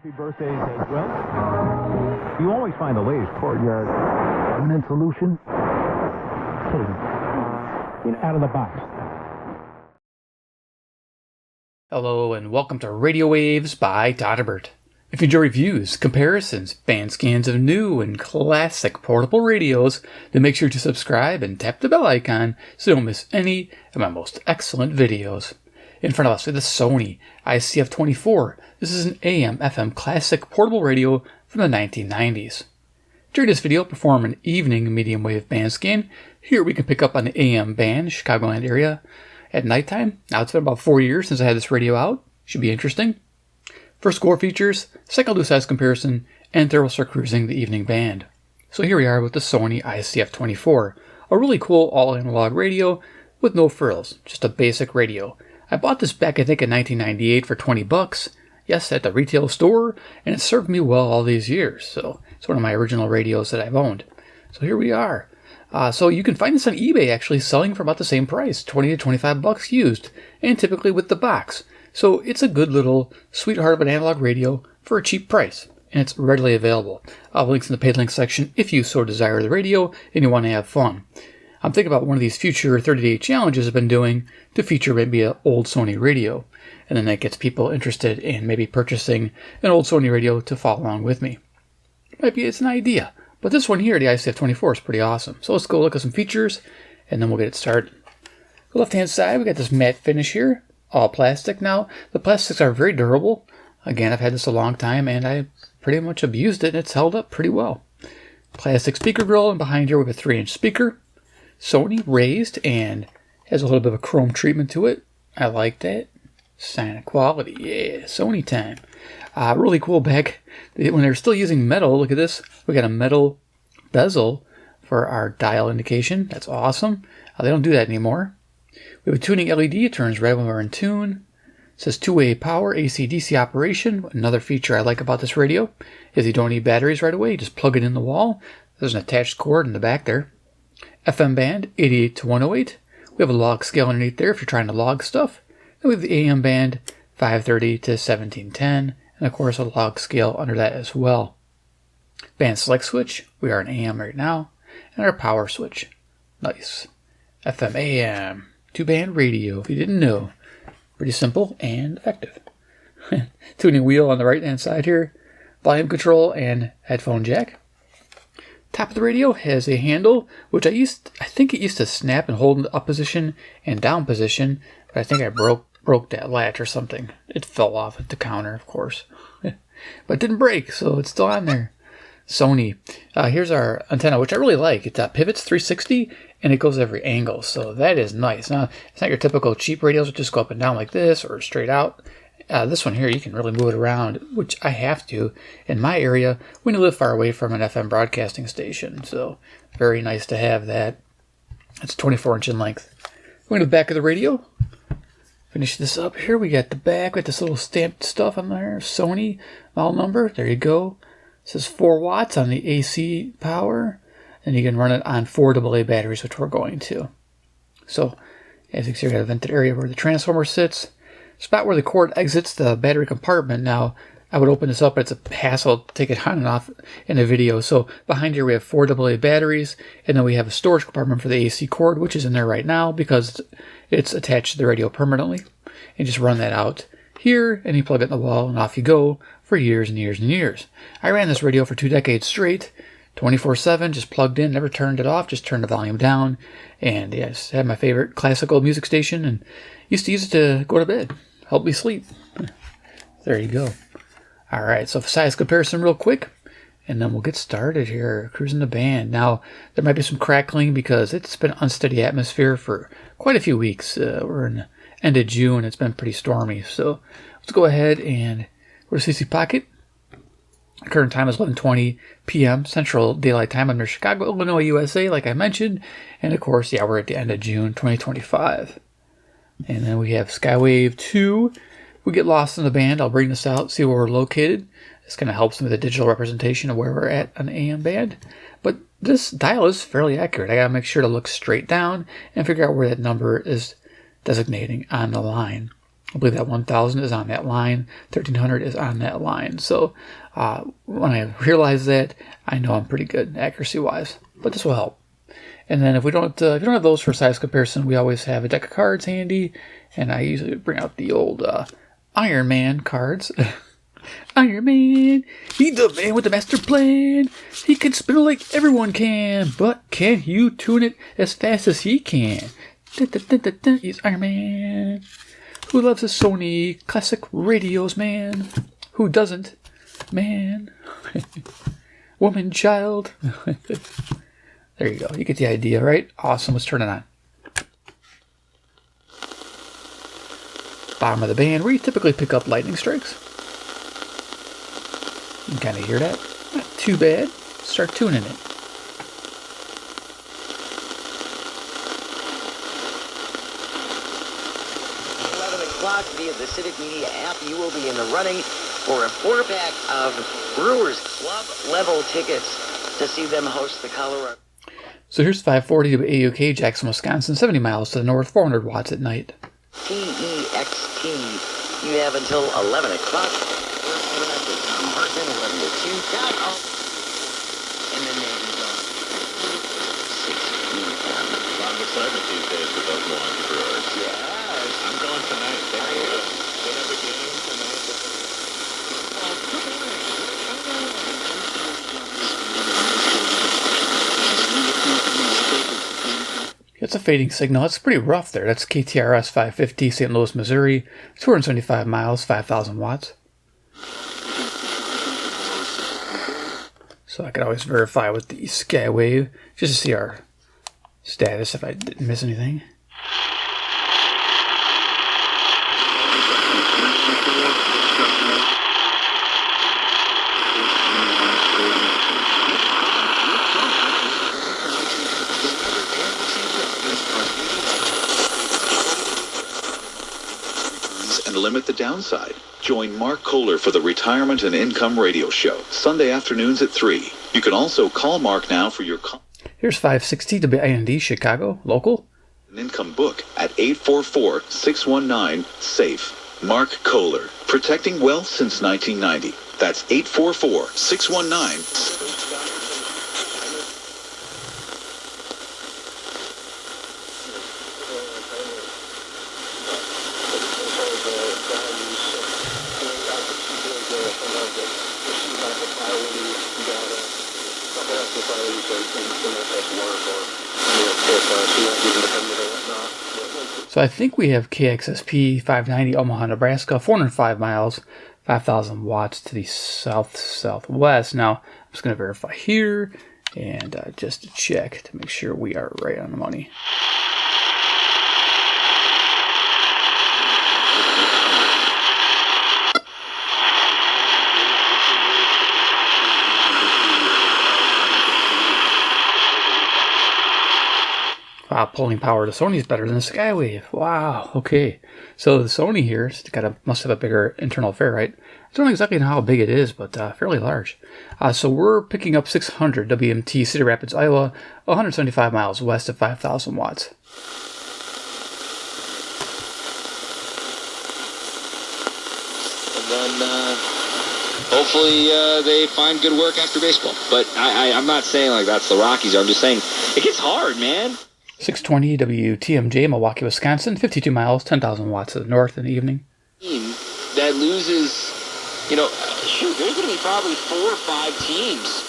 Happy birthdays as well. You always find the latest courtyard permanent solution. Out of the box. Hello and welcome to Radio Waves by Todderbert. If you enjoy reviews, comparisons, band scans of new and classic portable radios, then make sure to subscribe and tap the bell icon so you don't miss any of my most excellent videos. In front of us we have the Sony ICF-24. This is an AM FM classic portable radio from the 1990s. During this video, I'll perform an evening medium-wave band scan. Here we can pick up on the AM band, Chicagoland area, at nighttime. Now it's been about 4 years since I had this radio out. Should be interesting. First score features, second I'll do size comparison, and third we'll start cruising the evening band. So here we are with the Sony ICF-24, a really cool all-analog radio with no frills, just a basic radio. I bought this back I think in 1998 for 20 bucks. Yes, at the retail store, and it served me well all these years. So it's one of my original radios that I've owned. So here we are. So you can find this on eBay actually selling for about the same price, 20 to 25 bucks used, and typically with the box. So it's a good little sweetheart of an analog radio for a cheap price, and it's readily available. I'll have links in the paid link section if you so desire the radio and you want to have fun. I'm thinking about one of these future 30-day challenges I've been doing to feature maybe an old Sony radio, and then that gets people interested in maybe purchasing an old Sony radio to follow along with me. Maybe it's an idea, but this one here, the ICF-24, is pretty awesome. So let's go look at some features, and then we'll get it started. The left-hand side, we got this matte finish here, all plastic now. The plastics are very durable. Again, I've had this a long time, and I pretty much abused it, and it's held up pretty well. Plastic speaker grill, and behind here we have a 3-inch speaker. Sony raised and has a little bit of a chrome treatment to it. I like that. Sign of quality. Yeah, Sony time. Really cool back when they're still using metal. Look at this. We got a metal bezel for our dial indication. That's awesome. They don't do that anymore. We have a tuning LED. It turns red when we're in tune. It says two-way power, AC/DC operation. Another feature I like about this radio is you don't need batteries right away. You just plug it in the wall. There's an attached cord in the back there. FM band, 88 to 108. We have a log scale underneath there if you're trying to log stuff. And we have the AM band, 530 to 1710. And of course a log scale under that as well. Band select switch, we are in AM right now. And our power switch. Nice. FM AM, 2-band radio if you didn't know. Pretty simple and effective. Tuning wheel on the right hand side here. Volume control and headphone jack. Top of the radio has a handle, which I think it used to snap and hold in the up position and down position, but I think I broke that latch or something. It fell off at the counter, of course. But it didn't break, so it's still on there. Sony. Here's our antenna, which I really like. It pivots 360, and it goes every angle, so that is nice. Now, it's not your typical cheap radios that just go up and down like this or straight out. This one here, you can really move it around, which I have to in my area when you live far away from an FM broadcasting station. So very nice to have that. It's 24 inch in length. Going to the back of the radio. Finish this up here. We got the back with this little stamped stuff on there. Sony model number. There you go. It says 4 watts on the AC power. And you can run it on 4 AA batteries, which we're going to. So as you can see, we got a vented area where the transformer sits. Spot where the cord exits the battery compartment. Now, I would open this up, but it's a hassle to take it on and off in a video. So behind here we have 4 AA batteries, and then we have a storage compartment for the AC cord, which is in there right now because it's attached to the radio permanently. And just run that out here, and you plug it in the wall, and off you go for years and years and years. I ran this radio for 2 decades straight, 24/7, just plugged in, never turned it off, just turned the volume down. And yes, I had my favorite classical music station, and used to use it to go to bed, help me sleep. There you go. All right, so size comparison real quick, and then we'll get started here, cruising the band. Now, there might be some crackling because it's been unsteady atmosphere for quite a few weeks. We're in the end of June. It's been pretty stormy. So let's go ahead and go to CC Pocket. Current time is 11:20 p.m. Central Daylight Time under Chicago, Illinois, USA, like I mentioned. And of course, yeah, we're at the end of June 2025. And then we have Skywave 2. We get lost in the band. I'll bring this out, see where we're located. This kind of helps me with the digital representation of where we're at on the AM band. But this dial is fairly accurate. I got to make sure to look straight down and figure out where that number is designating on the line. I believe that 1000 is on that line. 1300 is on that line. So when I realize that, I know I'm pretty good accuracy-wise. But this will help. And then if we don't have those for size comparison, we always have a deck of cards handy. And I usually bring out the old Iron Man cards. Iron Man, he's the man with the master plan. He can spin it like everyone can, but can you tune it as fast as he can? He's Iron Man. Who loves his Sony classic radios, man? Who doesn't? Man. Woman, child. There you go. You get the idea, right? Awesome. Let's turn it on. Bottom of the band, where you typically pick up lightning strikes. You can kind of hear that. Not too bad. Start tuning it. Via the Civic Media app, you will be in the running for a 4-pack of Brewers Club level tickets to see them host the Colorado. So here's 540 to AUK, Jackson, Wisconsin, 70 miles to the north, 400 watts at night. TEXT. You have until 11 o'clock. Tom Hartman, 11 to 2. And then Nathan Dawn. 6 p.m. A lot of excitement these days for those Milwaukee Brewers. Yeah. I'm going tonight. They have a game tonight. It's a fading signal. It's pretty rough there. That's KTRS 550, St. Louis, Missouri. 275 miles, 5,000 watts. So I could always verify with the Skywave just to see our status if I didn't miss anything. Limit the downside. Join Mark Kohler for the Retirement and Income Radio Show, Sunday afternoons at 3. You can also call Mark now for your Here's 560 WIND, Chicago, local. An income book at 844-619-SAFE. Mark Kohler, protecting wealth since 1990. That's 844-619-SAFE. So I think we have KXSP 590 Omaha, Nebraska, 405 miles, 5,000 watts to the south-southwest. Now, I'm just going to verify here and just to check to make sure we are right on the money. Wow, pulling power to Sony is better than the Skywave. Wow, okay. So the Sony here must have a bigger internal ferrite. I don't know exactly how big it is, but fairly large. So we're picking up 600 WMT, Cedar Rapids, Iowa, 175 miles west of 5,000 watts. And then hopefully they find good work after baseball. But I'm not saying like that's the Rockies. I'm just saying it gets hard, man. 620 WTMJ, Milwaukee, Wisconsin, 52 miles, 10,000 watts to the north in the evening. That loses, shoot, there's going to be probably 4 or 5 teams.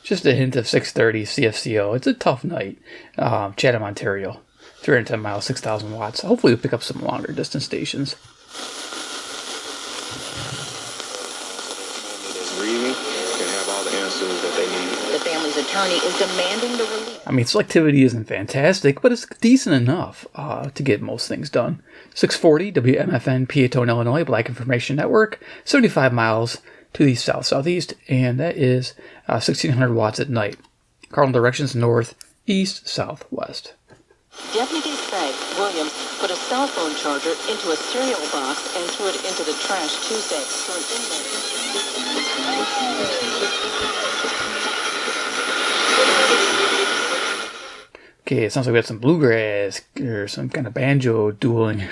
Just a hint of 630 CFCO. It's a tough night. Chatham, Ontario. 310 miles, 6,000 watts. Hopefully we'll pick up some longer distance stations. Breathing can have all the answers that they need. The family's attorney is demanding the release. I mean, selectivity isn't fantastic, but it's decent enough to get most things done. 640 WMFN, Peatone, Illinois, Black Information Network, 75 miles to the south-southeast, and that is 1,600 watts at night. Cardinal directions north, east, southwest. Deputies say Williams put a cell phone charger into a cereal box and threw it into the trash Tuesday. For an Okay, it sounds like we had some bluegrass or some kind of banjo dueling.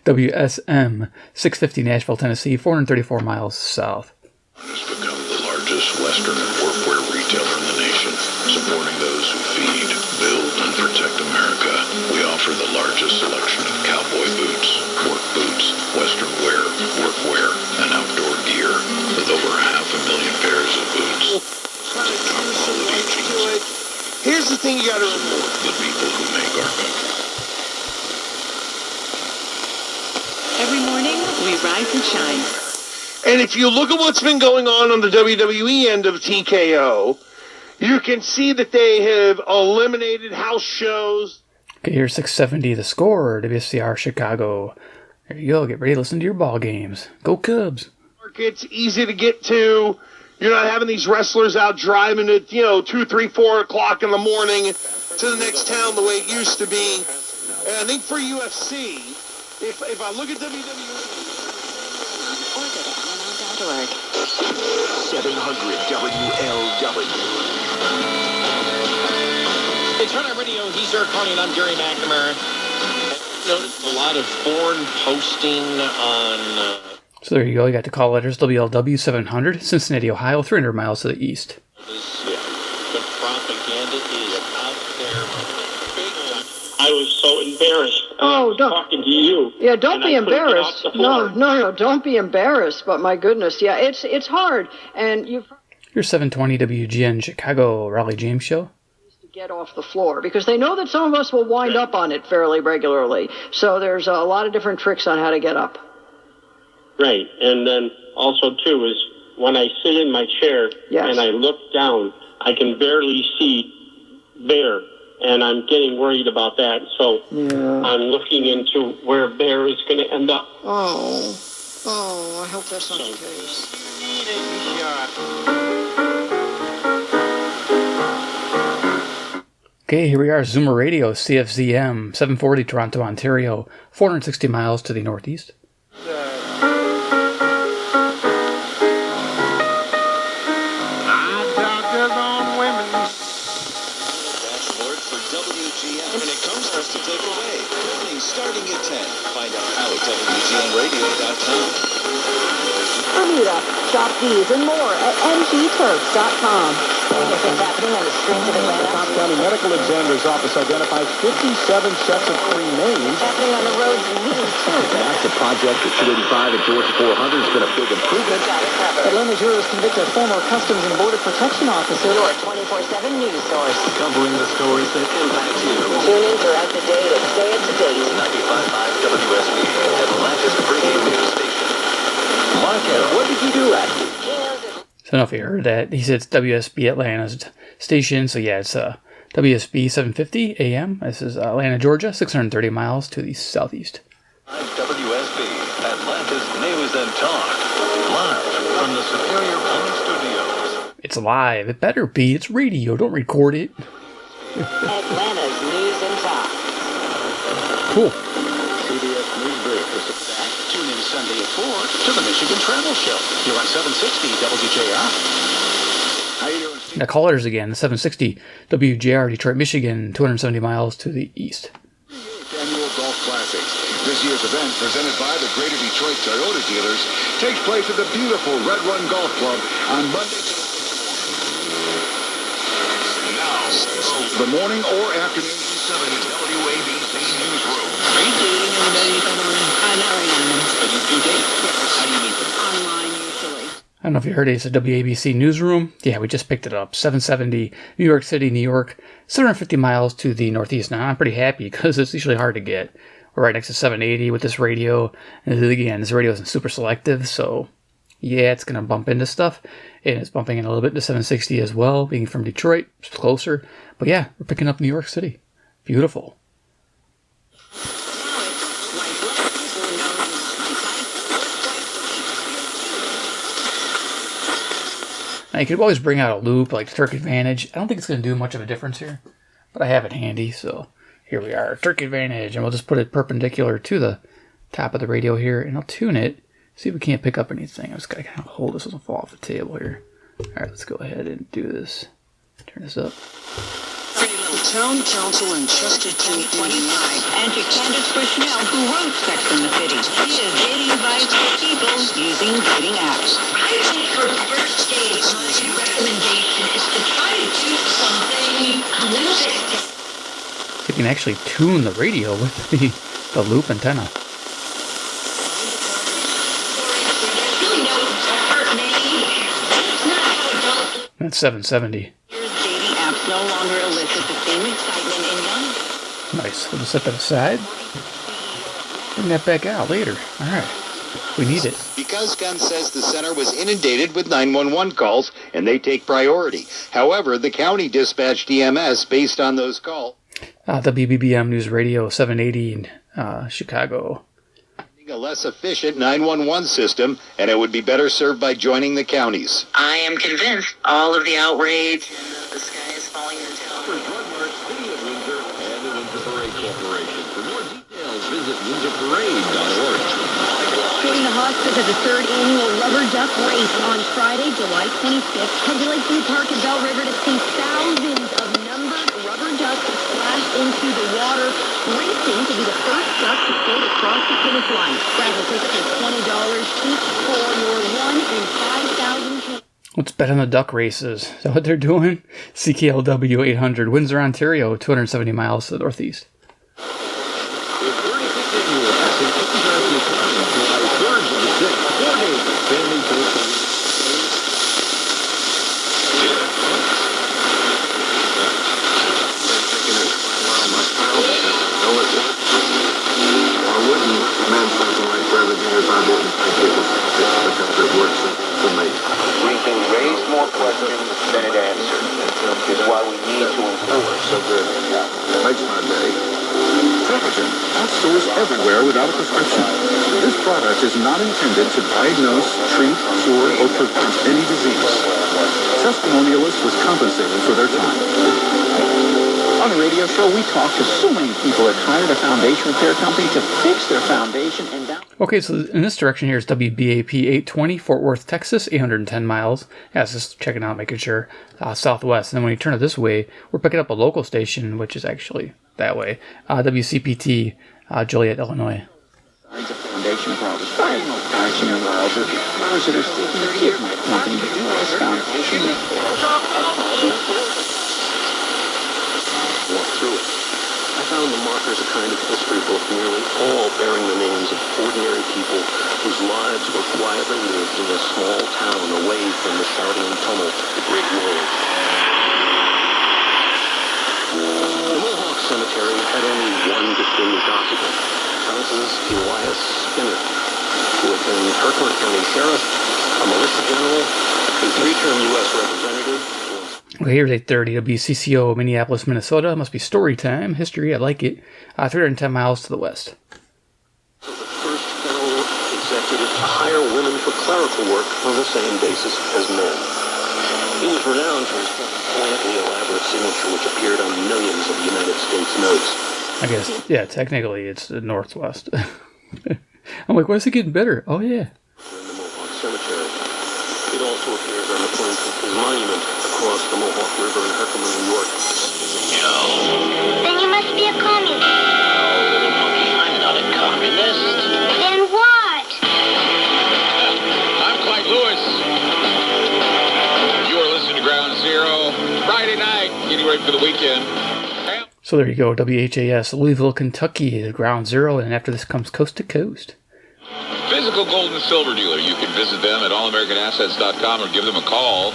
WSM 650 Nashville, Tennessee, 434 miles south. Has become the largest Western and workwear retailer in the nation, supporting those who feed, build, and protect America. We offer the largest selection of cowboy boots, work boots, Western wear, workwear, and outdoor gear, with over 500,000 pairs of boots. Top-quality jeans. Here's the thing you got to remember. The people who make our boots. Every morning, we rise and shine. And if you look at what's been going on the WWE end of TKO, you can see that they have eliminated house shows. Okay, here's 670 The Score, WCR Chicago. There you go, get ready to listen to your ball games. Go Cubs. It's easy to get to. You're not having these wrestlers out driving at, 2, 3, 4 o'clock in the morning to the next town the way it used to be. And I think for UFC, if I look at WWE... 700 WLW. Hey, turn on radio. He's Terk, and I'm Gary McNamara. Noticed a lot of foreign posting on... So there you go, you got the call letters, WLW 700, Cincinnati, Ohio, 300 miles to the east. The propaganda is out there. I was so embarrassed. Don't. Talking to you. Yeah, don't be embarrassed. No, don't be embarrassed. But my goodness, yeah, it's hard. And Here's 720 WGN Chicago Raleigh James Show. To get off the floor because they know that some of us will wind up on it fairly regularly. So there's a lot of different tricks on how to get up. Right, and then also too is when I sit in my chair and I look down, I can barely see Bear, and I'm getting worried about that. So I'm looking into where Bear is going to end up. Oh, I hope that's not the case. Okay, here we are, Zoomer Radio, CFZM, 740 Toronto, Ontario, 460 miles to the northeast. To take away. Morning starting at 10. Find out how at WGNradio.com. Bermuda, shop these and more at ngturks.com. Anything's happening on the streets of Atlanta. Cobb County Medical Examiner's Office identifies 57 sets of remains. Happening on the roads in Leeds, too. That's a project at 285 and Georgia 400 has been a big improvement. Atlanta jurors convict a former Customs and Border Protection officer. Your 24/7 news source. Covering the stories that impact you. Tune in throughout the day to stay up to date. 95.5 WSB, Atlanta's pregame news station. Marquez, what did you do last week? So I don't know if you heard that. He said it's WSB Atlanta's station. So yeah, it's WSB 750 AM. This is Atlanta, Georgia, 630 miles to the southeast. WSB, Atlanta's News and Talk. Live from the Superior Point Studios. It's live. It better be. It's radio. Don't record it. Atlanta's News and Talk. Cool. CBS News Brief is back. Tune in Sunday at 4 to the Michigan Travel Show. You're on 760 WJR. How you doing, Steve? Now callers again, 760 WJR, Detroit, Michigan, 270 miles to the east. Annual Golf Classics. This year's event, presented by the Greater Detroit Toyota dealers, takes place at the beautiful Red Run Golf Club on Monday. Now, the morning or afternoon 7 WABC Newsroom. Are you dating anybody? Not right now. But you do date. How do you meet them? Online, usually. I don't know if you heard it. It's a WABC newsroom. Yeah, we just picked it up. 770, New York City, New York, 750 miles to the northeast. Now, I'm pretty happy because it's usually hard to get. We're right next to 780 with this radio. And again, this radio isn't super selective, so yeah, it's going to bump into stuff. And it's bumping in a little bit to 760 as well, being from Detroit. It's closer. But yeah, we're picking up New York City. Beautiful. Now, you could always bring out a loop like the Terk Advantage. I don't think it's going to do much of a difference here, but I have it handy, so Here we are, Terk Advantage, and we'll just put it perpendicular to the top of the radio here, and I'll tune it. See if we can't pick up anything. I just gotta kind of hold this so it doesn't fall off the table here. Alright, let's go ahead and do this. Turn this up. The town council in Chesterton, Indiana. And to Candace Bushnell, who wrote Sex and the City. She is dating advice for people using dating apps. I think for first dates, my recommendation is to try to do something a little bit. So you can actually tune the radio with the loop antenna. That's 770. Dating apps no longer elicit the same excitement in young. Nice. We'll just set that aside. Bring that back out later. Alright. We need it. Because Gunn says the center was inundated with 911 calls and they take priority. However, the county dispatched EMS based on those calls. WBBM News Radio 780 in Chicago. A less efficient 911 system, and it would be better served by joining the counties. I am convinced all of the outrage, the sky is falling in town. For Drug Mart, City of Windsor, and the Windsor Parade Corporation. For more details, visit windsorparade.org. Join the Hospice at the 3rd Annual Rubber Duck Race on Friday, July 26th. Head to Lakeview Park at Bell River to see thousands of numbered rubber ducks splash into the water, racing to be the first duck to float across the finish line. Raffle tickets are $20 each for your 1 and 5,000. Let's bet on the duck races. Is that what they're doing? CKLW 800, Windsor, Ontario, 270 miles to the northeast. We can raise more questions than it answers. Is why we need to improve. So good. Makes my day. Prevagen at stores everywhere without a prescription. This product is not intended to diagnose, treat, cure, or prevent any disease. Testimonialists was compensated for their time. On the radio show, we talk to so many people that hired a foundation repair company to fix their foundation and down. Okay, so in this direction here is WBAP 820, Fort Worth, Texas, 810 miles. Yeah, just checking out, making sure, southwest. And then when you turn it this way, we're picking up a local station, which is actually that way. WCPT, Joliet, Illinois. Signs of foundation problems. I know passion and miles of cars that are sticking to give my company to do this foundation. Walk through it. I found the markers a kind of history book, nearly all bearing the names of ordinary people whose lives were quietly lived in a small town away from the shouting and tumult of the great world. The Mohawk Cemetery had only one distinguished occupant, Francis Elias Skinner, who had been Kirkland County Sheriff, a militia general, a 3-term U.S. representative. Okay, here's 8:30. WCCO, Minneapolis, Minnesota. Must be story time. History, I like it. 310 miles to the west. The first federal executive to hire women for clerical work on the same basis as men. He was renowned for his flamboyantly elaborate signature, which appeared on millions of United States notes. I guess, yeah, technically it's the northwest. I'm like, why is it getting better? Oh, yeah. In the Mohawk Cemetery. It also appears on the Twin People's Monument across the Mohawk River in Herkimer, New York. Then you must be a communist. No, little monkey, I'm not a communist. Then what? I'm Clyde Lewis. You are listening to Ground Zero. Friday night, getting ready for the weekend. So there you go, WHAS, Louisville, Kentucky, Ground Zero, and after this comes Coast to Coast. Physical gold and silver dealer. You can visit them at allamericanAssets.com or give them a call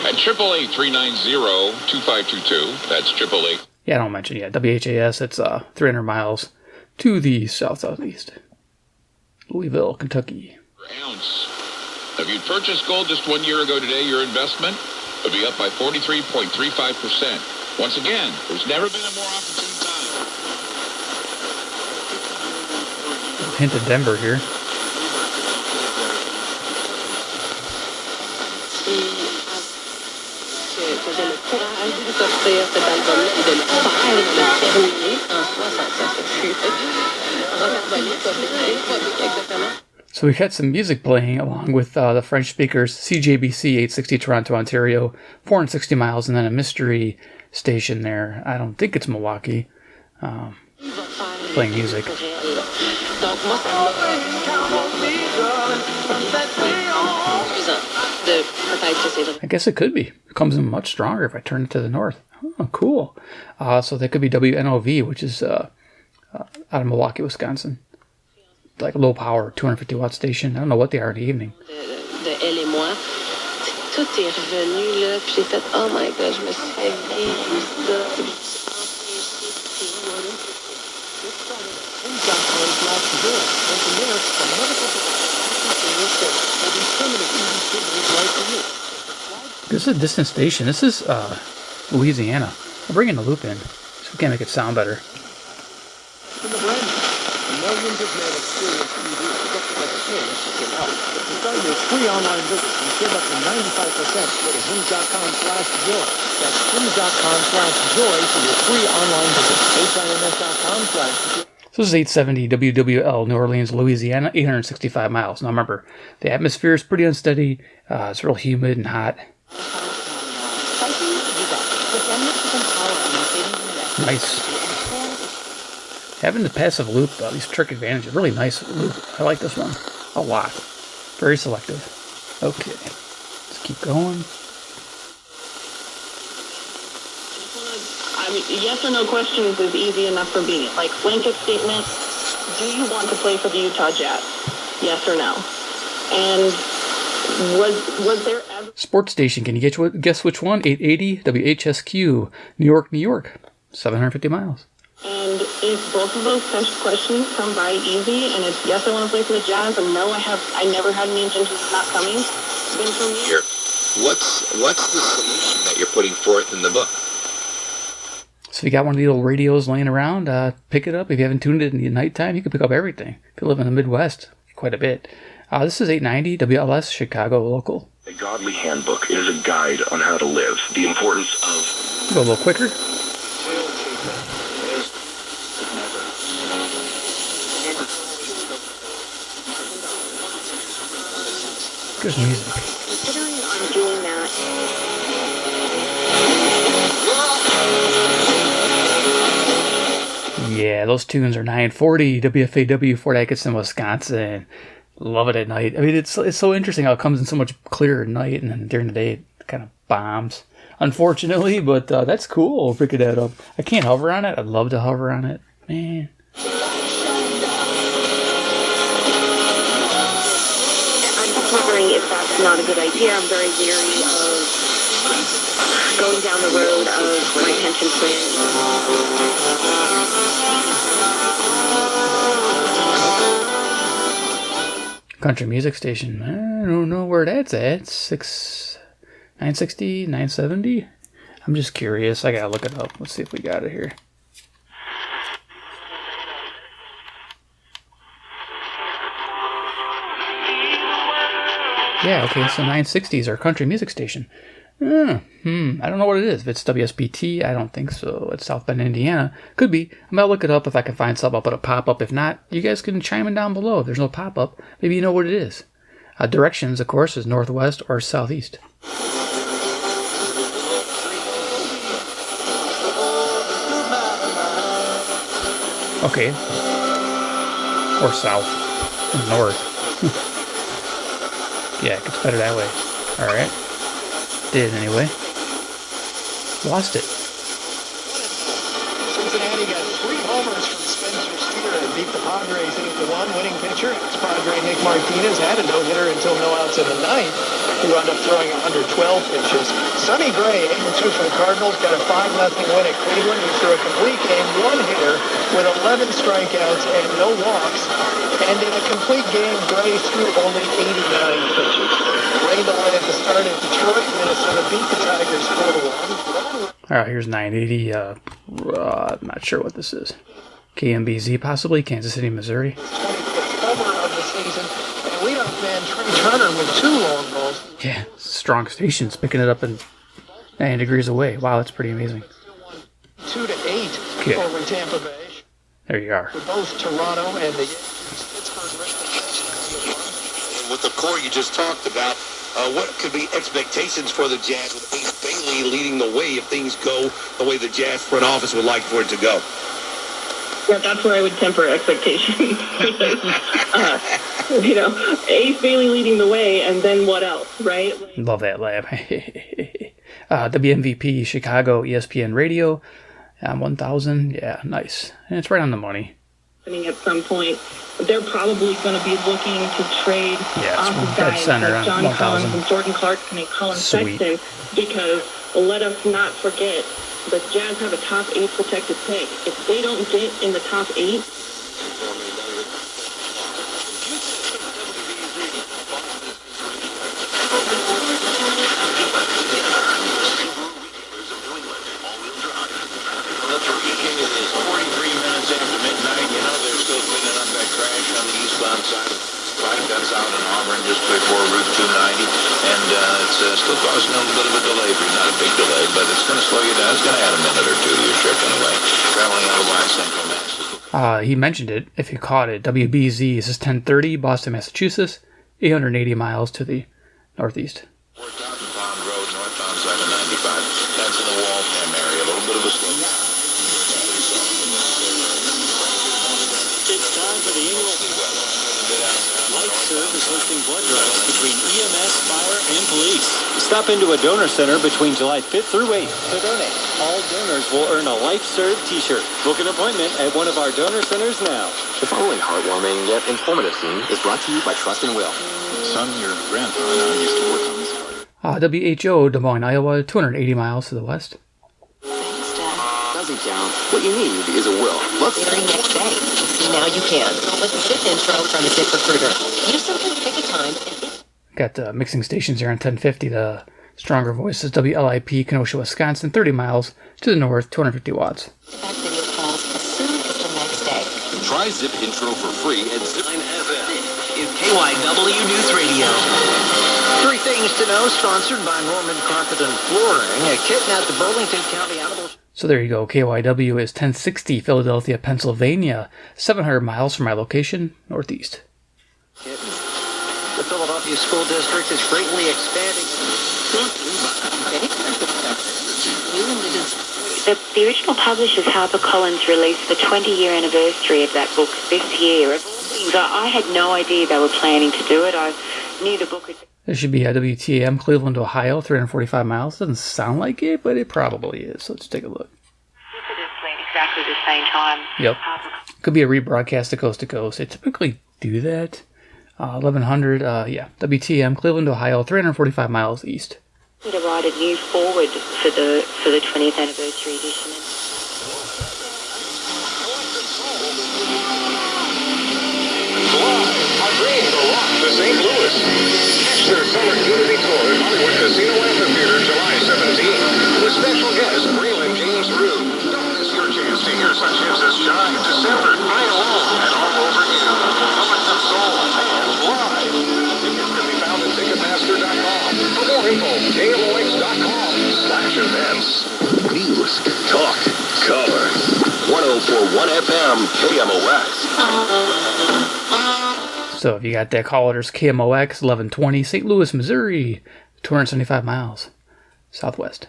at 888-390-2522. That's 888. Yeah, I don't mention yet. WHAS, it's 300 miles to the south-southeast. Louisville, Kentucky. Ounce. If you purchased gold just 1 year ago today, your investment would be up by 43.35%. Once again, there's never been a more opportune time. Hint of Denver here. j'avais le courage de sortir cet album-là et de le faire, de le terminer en 60. Ça fut rocambolique, exactement. So we had some music playing along with the French speakers, CJBC 860 Toronto, Ontario, 460 miles, and then a mystery station there. I don't think it's Milwaukee. Playing music. I guess it could be. It comes in much stronger if I turn it to the north. Oh, cool. So that could be WNOV, which is out of Milwaukee, Wisconsin. Like a low power 250 watt station. I don't know what they are in the evening. De Elle et moi, tout est revenu là, puis j'ai fait oh my god, je me suis réveillée. This is a distant station. This is Louisiana. I'm bringing the loop in so we can make it sound better. Millions of men experience ED but change can help. To start your free online visit and save up to 95%, go to hims.com/joy. That's hims.com/joy for your free online visit. HIMS.com/joy. So this is 870 WWL, New Orleans, Louisiana, 865 miles. Now remember, the atmosphere is pretty unsteady. It's real humid and hot. Nice. Having the passive loop, these Terk Advantage, really nice loop. I like this one a lot. Very selective. Okay, let's keep going. I mean, yes or no questions is easy enough for me. Like blanket statement: do you want to play for the Utah Jazz? Yes or no? And was there ever Sports station? Can you guess which one? 880 WHSQ, New York, New York, 750 miles. And if both of those questions come by easy, and it's yes, I want to play for the Jazz, and no, I never had any intentions of not coming, then for me, Here, what's the solution that you're putting forth in the book? So if you got one of these little radios laying around, pick it up. If you haven't tuned it in the nighttime, you can pick up everything. If you live in the Midwest, quite a bit. This is 890 WLS, Chicago local. A godly handbook. It is a guide on how to live. The importance of... Go a little quicker. There's music. Considering on doing that. Yeah, those tunes are 940 WFAW, Fort Atkinson, Wisconsin. Love it at night. I mean, it's so interesting how it comes in so much clearer at night, and then during the day it kind of bombs, unfortunately. But that's cool. Picking that up. I can't hover on it. I'd love to hover on it, man. Wondering if that's not a good idea. I'm very leery of going down the road of my pension plan. Country music station. I don't know where that's at. 960, 970. I'm just curious. I gotta look it up. Let's see if we got it here. Yeah, okay, so 960s are country music station. I don't know what it is. If it's WSBT, I don't think so. It's South Bend, Indiana. Could be. I'm going to look it up. If I can find something, I'll put a pop-up. If not, you guys can chime in down below. If there's no pop-up, maybe you know what it is. Directions, of course, is northwest or southeast. Okay. Or south. And north. Yeah, it gets better that way. Alright. Did anyway. Lost it. Cincinnati got 3 homers from Spencer Steer and beat the Padres 8-1. Winning pitcher, ex-Padre Nick Martinez, had a no-hitter until no outs in the ninth. He wound up throwing 112 pitches. Sonny Gray, 8-2 for the Cardinals, got a 5-0 win at Cleveland. He threw a complete game, 1-hitter with 11 strikeouts and no walks. And in a complete game, Gray threw only 89 pitches. Rained away at the start at Detroit. Minnesota beat the Tigers 4-1. Alright, here's 980. I'm not sure what this is. KMBZ, possibly. Kansas City, Missouri. 25th homer of the season. And leadoff man Trey Turner with 2 long balls. Yeah, strong stations. Picking it up in 90 degrees away. Wow, that's pretty amazing. 2-8 over in Tampa Bay. There you are. With both Toronto and the with the core you just talked about, what could be expectations for the Jazz with Ace Bailey leading the way if things go the way the Jazz front office would like for it to go? Yeah, that's where I would temper expectations. Ace Bailey leading the way, and then what else, right? Love that laugh. WMVP Chicago ESPN Radio, 1,000. Yeah, nice. And it's right on the money. At some point, they're probably going to be looking to trade off of guys like John Collins and Jordan Clarkson and Colin Sexton, because let us not forget, the Jazz have a top 8 protected pick. If they don't get in the top 8, That's out in Auburn just before Route 290, and it's still causing a little bit of a delay. Not a big delay, but it's going to slow you down. It's going to add a minute or two to your trip anyway. Traveling out of Central Mass. He mentioned it, if you caught it. WBZ, this is 1030, Boston, Massachusetts, 880 miles to the northeast. 4,000 Pond Road, northbound side of 95. That's in the Waltham area. A little bit of a slow down. It's time for the annual LifeServe is hosting blood drives between EMS, fire, and police. Stop into a donor center between July 5th through 8th to donate. All donors will earn a LifeServe t-shirt. Book an appointment at one of our donor centers now. The following heartwarming yet informative scene is brought to you by Trust and Will. Son, your grandpa and I used to work on this part. WHO, Des Moines, Iowa, 280 miles to the west. Doesn't count. What you need is a will. Look. Next day. Now you can. With the Zip intro from the Zip Recruiter. You simply pick a time and... Got mixing stations here on 1050. The stronger voices, WLIP, Kenosha, Wisconsin, 30 miles to the north, 250 watts. Back video calls as soon as the next day. Try Zip intro for free at Zip FM. Is KYW News Radio. 3 things to know, sponsored by Norman Carpet and Flooring. A kitten at the Burlington County Animal... So there you go. KYW is 1060, Philadelphia, Pennsylvania, 700 miles from my location, northeast. The Philadelphia School District is greatly expanding. The original publishers, HarperCollins, released the 20-year anniversary of that book this year. So I had no idea they were planning to do it. I knew the book was... This should be WTAM, Cleveland, Ohio, 345 miles. Doesn't sound like it, but it probably is. So let's take a look. Exactly the same time. Yep. Could be a rebroadcast to coast. They typically do that. 1100, WTAM, Cleveland, Ohio, 345 miles east. To write a new forward for the 20th anniversary edition. To St. Louis. Catch their summer community tour at Hollywood Casino Amphitheater July 17th with special guest Braylon James Rue. Don't miss your chance to hear such hits as Jive, December, I Alone, and All Over You. Coming from Soul and live. Tickets can be found at Ticketmaster.com. For more info, KMOX.com/events. News, talk, color. 104.1 FM, KMOX. So if you got that, call orders KMOX 1120, St. Louis, Missouri, 275 miles southwest.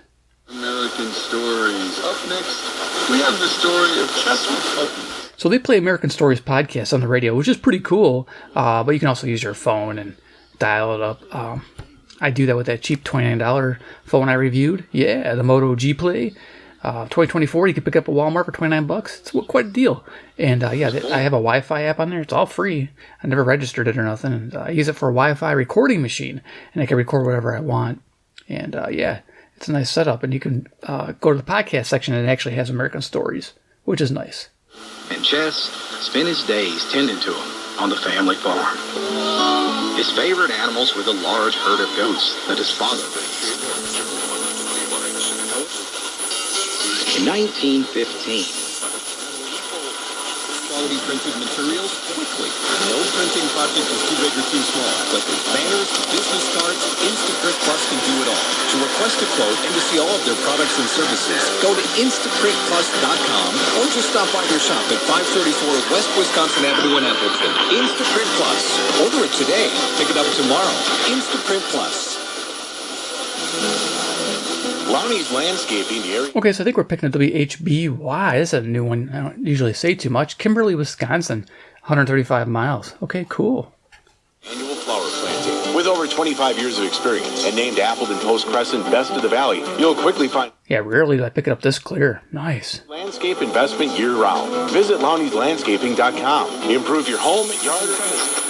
American Stories. Up next, we have the story of Chesapeake. So they play American Stories podcast on the radio, which is pretty cool, but you can also use your phone and dial it up. I do that with that cheap $29 phone I reviewed. Yeah, the Moto G Play. 2024, you can pick up a Walmart for $29. It's quite a deal. And I have a Wi-Fi app on there. It's all free. I never registered it or nothing. And I use it for a Wi-Fi recording machine, and I can record whatever I want. And it's a nice setup. And you can go to the podcast section, and it actually has American Stories, which is nice. And Chess spent his days tending to them on the family farm. His favorite animals were the large herd of goats that his father raised. In 1915, quality printed materials quickly. No printing project is too big or too small. Whether it's banners, business cards, Instaprint Plus can do it all. To request a quote and to see all of their products and services, go to InstaprintPlus.com or just stop by their shop at 534 West Wisconsin Avenue in Appleton. Instaprint Plus. Order it today. Pick it up tomorrow. Instaprint Plus. Lonnie's Landscaping area. Okay, so I think we're picking up WHBY. This is a new one. I don't usually say too much. Kimberly, Wisconsin, 135 miles. Okay, cool. Annual flower planting. With over 25 years of experience and named Appleton Post Crescent Best of the Valley, you'll quickly find Yeah, rarely do I pick it up this clear. Nice. landscape investment year-round. Visit LowneysLandscaping.com. Improve your home, yard,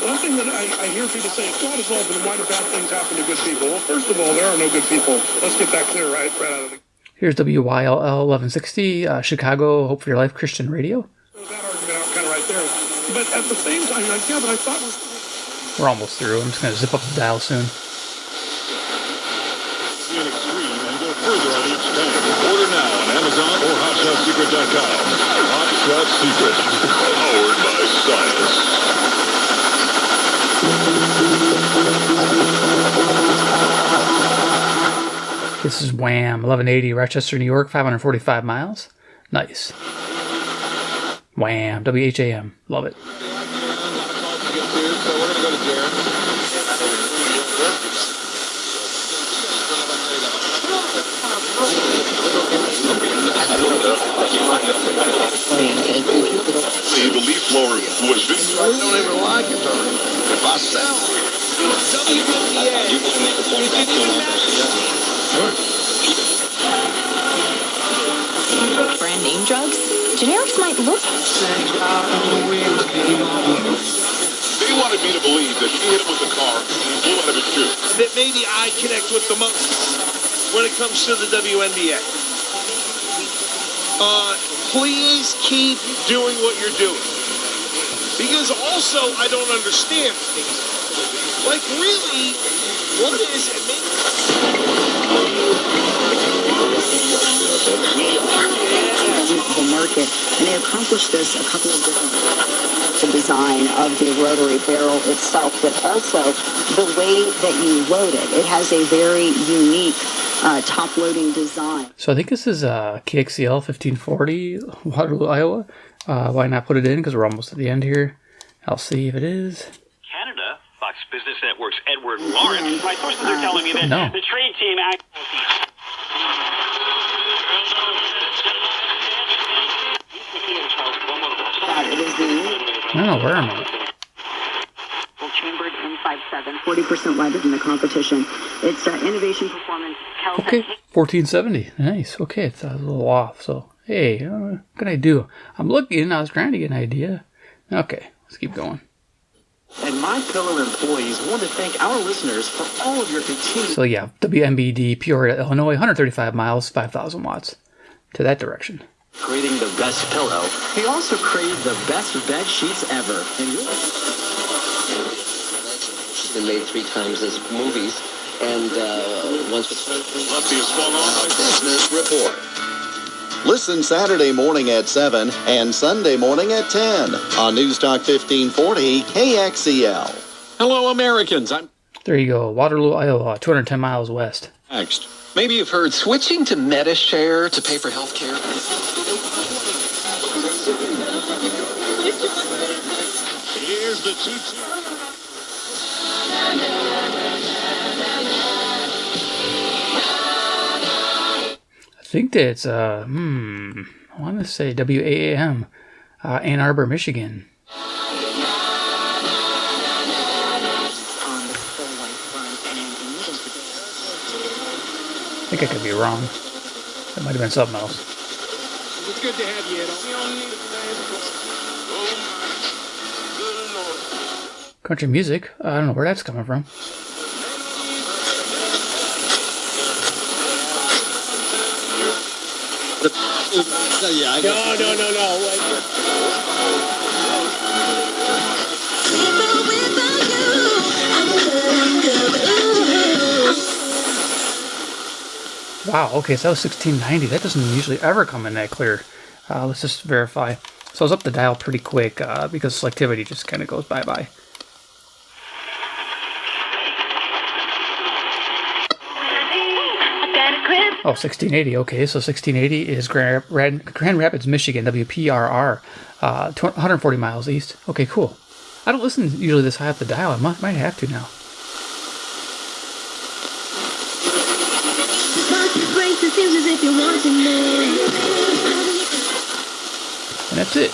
One thing that I hear people say, if God is love, then why do bad things happen to good people? Well, first of all, there are no good people. Let's get that clear right out of the... Here's WYLL 1160, Chicago, Hope for Your Life Christian Radio. So that argument out kind of right there. But at the same time, like, yeah, but I thought... We're almost through. I'm just going to zip up the dial soon. See an extreme and go further on each tank. Order now on Amazon or HotShotSecret.com. Hot Shot Secret. Powered by science. This is Wham! 1180, Rochester, New York, 545 miles. Nice. Wham! WHAM. Love it. The leaf blower was this. I don't even like it, though. If I sell Brand name drugs? Generics might look. They wanted me to believe that he hit him with the car and he blew out of his shoe. that maybe I connect with the most when it comes to the WNBA. Please keep doing what you're doing. Because also, I don't understand things. Like, really, what is it? The market, and they accomplished this a couple of different ways. The design of the rotary barrel itself, but also the way that you load it. It has a very unique top-loading design. So I think this is KXCL 1540, Waterloo, Iowa. Why not put it in? Because we're almost at the end here. I'll see if it is. Canada, Fox Business Network's Edward Lawrence. My sources are telling me that No. the trade team actually... I don't know where I'm at. Chambered M57, 40% lighter than the competition. It's innovation performance. Okay, 1470. Nice. Okay, it's a little off. So, hey, what can I do? I'm looking. I was trying to get an idea. Okay, let's keep going. And My Pillow employees want to thank our listeners for all of your continued... So, yeah, WMBD, Peoria, Illinois, 135 miles, 5,000 watts. To that direction. creating the best pillow. He also created the best bed sheets ever. And She's been made 3 times as movies, and once was... Business Report. Listen Saturday morning at 7 and Sunday morning at 10 on News Talk 1540 KXCL. Hello, Americans. There you go. Waterloo, Iowa, 210 miles west. Next. Maybe you've heard switching to Medishare to pay for health care. Here's the 2-2. I think that's, I want to say WAAM, Ann Arbor, Michigan. I think I could be wrong. That might have been something else. It's good to have you, Ed. Country music. I don't know where that's coming from. Wow, okay, so that was 1690. That doesn't usually ever come in that clear. Let's just verify. So I was up the dial pretty quick because selectivity just kind of goes bye-bye. Oh, 1680. Okay, so 1680 is Grand Rapids, Michigan, WPRR, 140 miles east. Okay, cool. I don't listen usually this high up the dial. I might have to now. And that's it.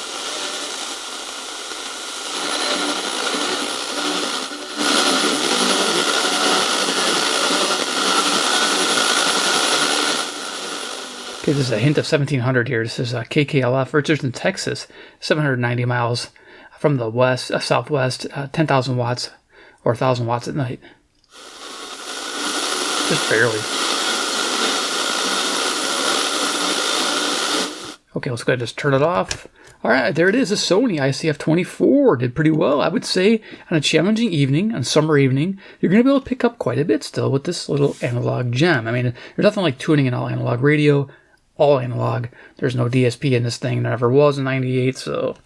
Okay, this is a hint of 1700 here. This is KKLF, Richardson, Texas, 790 miles from the west, southwest, 10,000 watts or 1,000 watts at night. Just barely. Okay, let's go ahead and just turn it off. All right, there it is. The Sony ICF-24 did pretty well. I would say on a challenging evening, on a summer evening, you're going to be able to pick up quite a bit still with this little analog gem. I mean, there's nothing like tuning in all analog radio. All analog. There's no DSP in this thing. There never was in 98, so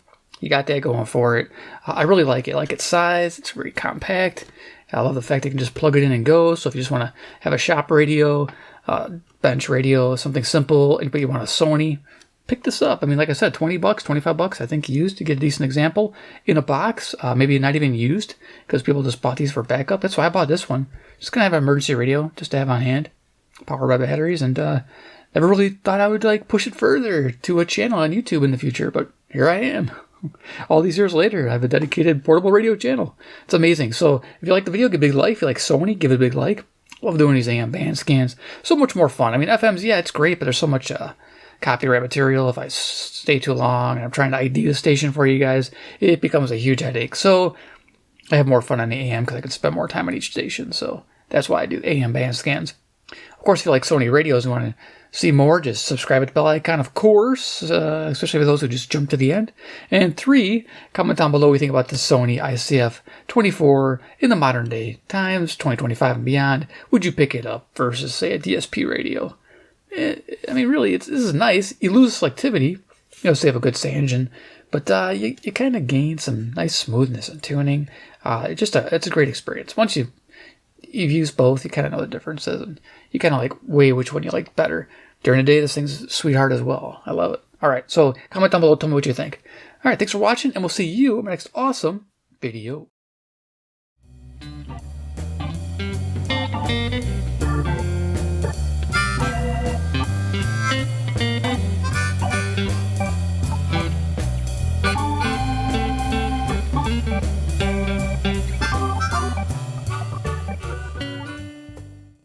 you got that going for it. I really like it. I like its size. It's very compact. I love the fact that you can just plug it in and go. So if you just want to have a shop radio, bench radio, something simple, but you want a Sony, pick this up. I mean, like I said, $20, $25, I think used to get a decent example in a box. Maybe not even used because people just bought these for backup. That's why I bought this one. Just going to have an emergency radio just to have on hand, powered by batteries, and never really thought I would like push it further to a channel on YouTube in the future, but here I am. All these years later, I have a dedicated portable radio channel. It's amazing. So if you like the video, give it a big like. If you like Sony, give it a big like. Love doing these AM band scans. So much more fun. I mean, FM's, yeah, it's great, but there's so much copyright material. If I stay too long and I'm trying to ID the station for you guys, it becomes a huge headache. So I have more fun on the AM because I can spend more time on each station. So that's why I do AM band scans. Of course, if you like Sony radios and want to see more, just subscribe at the bell icon, of course, especially for those who just jump to the end. And 3, comment down below what you think about the Sony ICF-24 in the modern day times, 2025 and beyond. Would you pick it up versus, say, a DSP radio? I mean, really, this is nice. You lose selectivity, so you have a good say engine, but you kind of gain some nice smoothness and tuning. It's a great experience. Once you've used both, you kind of know the differences, and you kind of like weigh which one you like better. During the day, this thing's a sweetheart as well. I love it. All right, so comment down below, tell me what you think. All right, thanks for watching, and we'll see you in my next awesome video.